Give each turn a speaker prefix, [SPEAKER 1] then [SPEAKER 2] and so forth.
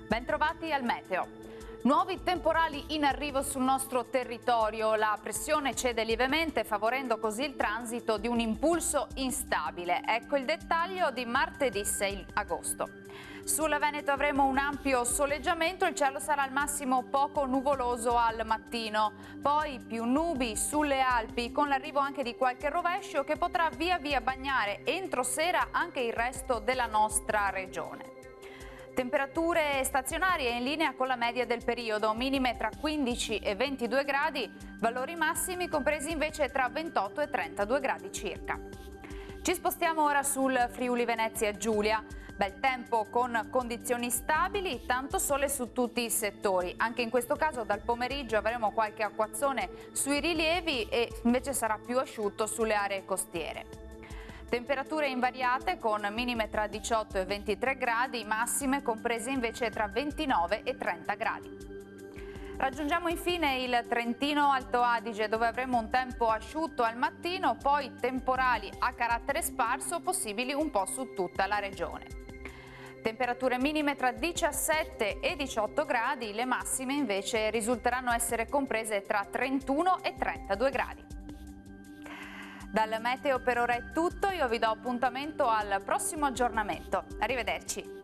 [SPEAKER 1] Bentrovati al meteo. Nuovi temporali in arrivo sul nostro territorio, la pressione cede lievemente favorendo così il transito di un impulso instabile. Ecco il dettaglio di martedì 6 agosto. Sulla Veneto avremo un ampio soleggiamento, il cielo sarà al massimo poco nuvoloso al mattino, poi più nubi sulle Alpi con l'arrivo anche di qualche rovescio che potrà via via bagnare entro sera anche il resto della nostra regione. Temperature stazionarie in linea con la media del periodo, minime tra 15 e 22 gradi, valori massimi compresi invece tra 28 e 32 gradi circa. Ci spostiamo ora sul Friuli Venezia Giulia. Bel tempo con condizioni stabili, tanto sole su tutti i settori. Anche in questo caso dal pomeriggio avremo qualche acquazzone sui rilievi e invece sarà più asciutto sulle aree costiere. Temperature invariate con minime tra 18 e 23 gradi, massime comprese invece tra 29 e 30 gradi. Raggiungiamo infine il Trentino Alto Adige dove avremo un tempo asciutto al mattino, poi temporali a carattere sparso possibili un po' su tutta la regione. Temperature minime tra 17 e 18 gradi, le massime invece risulteranno essere comprese tra 31 e 32 gradi. Dal meteo per ora è tutto, io vi do appuntamento al prossimo aggiornamento. Arrivederci.